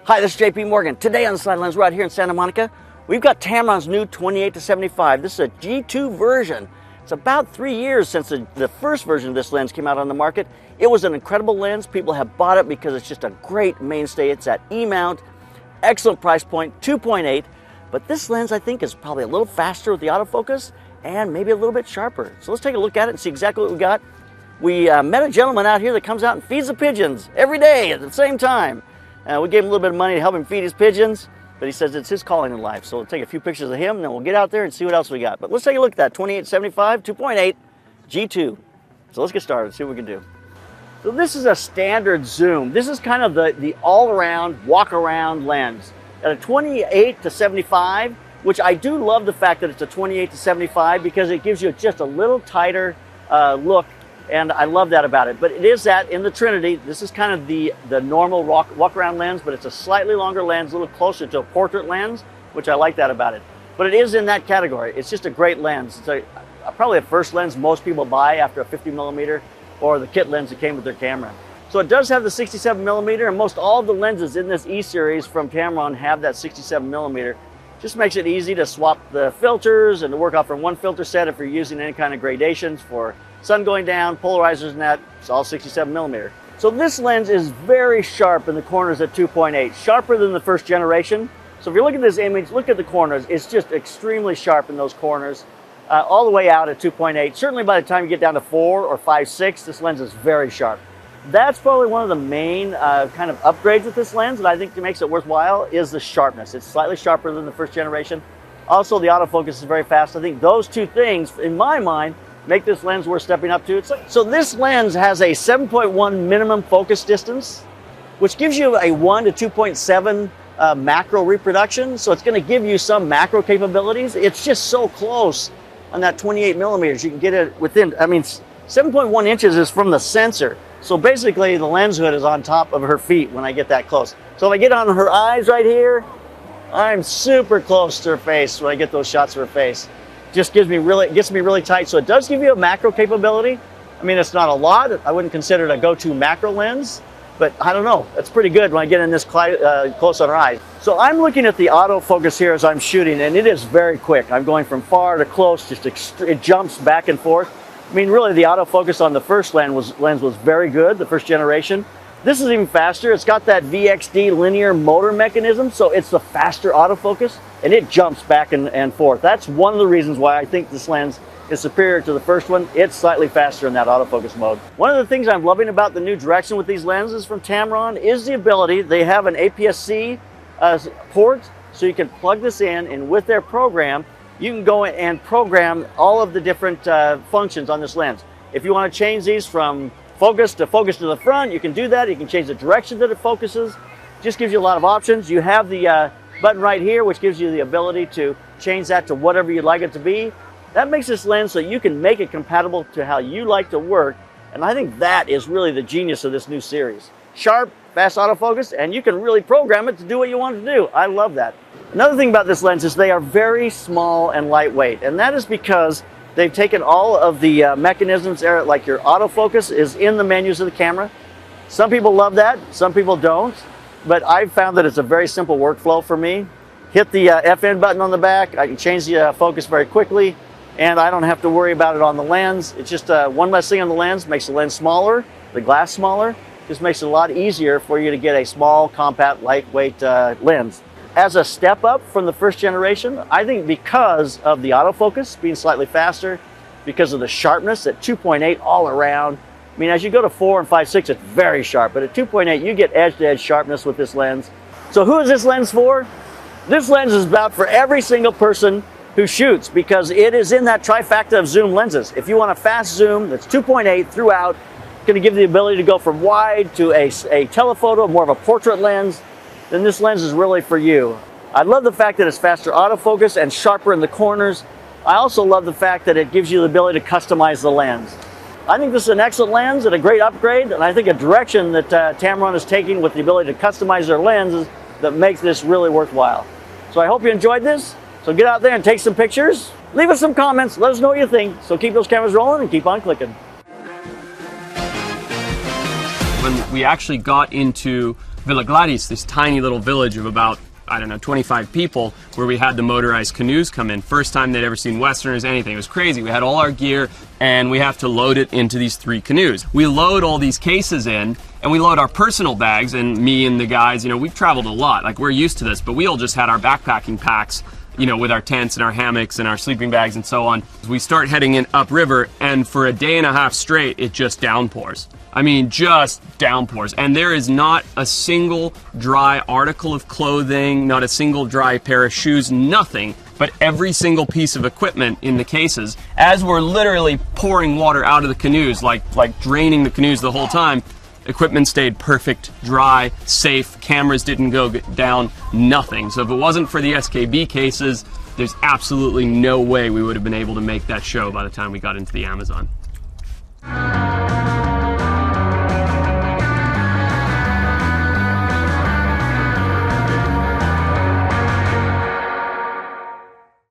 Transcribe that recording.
Hi, this is JP Morgan. Today on the Side Lens, we're out here in Santa Monica. We've got Tamron's new 28-75. This is a G2 version. It's about 3 years since the first version of this lens came out on the market. It was an incredible lens. People have bought it because it's just a great mainstay. It's at E-mount, excellent price point, 2.8. But this lens, I think, is probably a little faster with the autofocus and maybe a little bit sharper. So let's take a look at it and see exactly what we got. We met a gentleman out here that comes out and feeds the pigeons every day at the same time. We gave him a little bit of money to help him feed his pigeons, but he says it's his calling in life. So we'll take a few pictures of him, and then we'll get out there and see what else we got. But let's take a look at that 28-75, 2.8 G2. So let's get started, see what we can do. So this is a standard zoom. This is kind of the all-around, walk-around lens. At a 28-75, which I do love the fact that it's a 28-75 because it gives you just a little tighter look. And I love that about it. But it is that in the Trinity, this is kind of the normal walk-around lens, but it's a slightly longer lens, a little closer to a portrait lens, which I like that about it. But it is in that category. It's just a great lens. It's probably a first lens most people buy after a 50mm or the kit lens that came with their camera. So it does have the 67mm, and most all of the lenses in this E-series from Tamron have that 67mm. Just makes it easy to swap the filters and to work off from one filter set if you're using any kind of gradations for sun going down, polarizers and that. It's all 67mm. So this lens is very sharp in the corners at 2.8, sharper than the first generation. So if you look at this image, look at the corners. It's just extremely sharp in those corners, all the way out at 2.8. Certainly by the time you get down to 4 or 5.6, this lens is very sharp. That's probably one of the main kind of upgrades with this lens that I think makes it worthwhile is the sharpness. It's slightly sharper than the first generation. Also, the autofocus is very fast. I think those two things, in my mind, make this lens worth stepping up to. So this lens has a 7.1 minimum focus distance, which gives you a 1 to 2.7 macro reproduction. So it's going to give you some macro capabilities. It's just so close on that 28mm. You can get it within, 7.1 inches is from the sensor. So basically the lens hood is on top of her feet when I get that close. So if I get on her eyes right here, I'm super close to her face when I get those shots of her face. Just gets me really tight. So it does give you a macro capability. I mean, it's not a lot. I wouldn't consider it a go-to macro lens, but I don't know. It's pretty good when I get in this close on her eyes. So I'm looking at the autofocus here as I'm shooting, and it is very quick. I'm going from far to close, it jumps back and forth. I mean, really, the autofocus on the first lens was very good, the first generation. This is even faster. It's got that VXD linear motor mechanism, so it's the faster autofocus, and it jumps back and forth. That's one of the reasons why I think this lens is superior to the first one. It's slightly faster in that autofocus mode. One of the things I'm loving about the new direction with these lenses from Tamron is the ability, they have an APSC port, so you can plug this in, and with their program, you can go and program all of the different functions on this lens. If you want to change these from focus to the front, you can do that. You can change the direction that it focuses. Just gives you a lot of options. You have the button right here, which gives you the ability to change that to whatever you'd like it to be. That makes this lens so you can make it compatible to how you like to work. And I think that is really the genius of this new series. Sharp, fast autofocus, and you can really program it to do what you want it to do. I love that. Another thing about this lens is they are very small and lightweight, and that is because they've taken all of the mechanisms there, like your autofocus is in the menus of the camera. Some people love that, some people don't, but I've found that it's a very simple workflow for me. Hit the FN button on the back, I can change the focus very quickly, and I don't have to worry about it on the lens. It's just one less thing on the lens, makes the lens smaller, the glass smaller, just makes it a lot easier for you to get a small, compact, lightweight lens. As a step up from the first generation, I think because of the autofocus being slightly faster, because of the sharpness at 2.8 all around. I mean, as you go to 4 and 5.6, it's very sharp, but at 2.8, you get edge-to-edge sharpness with this lens. So who is this lens for? This lens is about for every single person who shoots, because it is in that trifecta of zoom lenses. If you want a fast zoom that's 2.8 throughout, it's going to give you the ability to go from wide to a telephoto, more of a portrait lens, then this lens is really for you. I love the fact that it's faster autofocus and sharper in the corners. I also love the fact that it gives you the ability to customize the lens. I think this is an excellent lens and a great upgrade, and I think a direction that Tamron is taking with the ability to customize their lenses that makes this really worthwhile. So I hope you enjoyed this. So get out there and take some pictures. Leave us some comments. Let us know what you think. So keep those cameras rolling and keep on clicking. When we actually got into Villa Gladys, this tiny little village of about, I don't know, 25 people, where we had the motorized canoes come in. First time they'd ever seen Westerners, anything. It was crazy. We had all our gear, and we have to load it into these 3 canoes. We load all these cases in, and we load our personal bags, and me and the guys, you know, we've traveled a lot. Like, we're used to this, but we all just had our backpacking packs, you know, with our tents and our hammocks and our sleeping bags and so on. We start heading in upriver, and for a day and a half straight, it just downpours. I mean, just downpours. And there is not a single dry article of clothing, not a single dry pair of shoes, nothing, but every single piece of equipment in the cases. As we're literally pouring water out of the canoes, like draining the canoes the whole time, equipment stayed perfect, dry, safe, cameras didn't go down, nothing. So if it wasn't for the SKB cases, there's absolutely no way we would have been able to make that show by the time we got into the Amazon.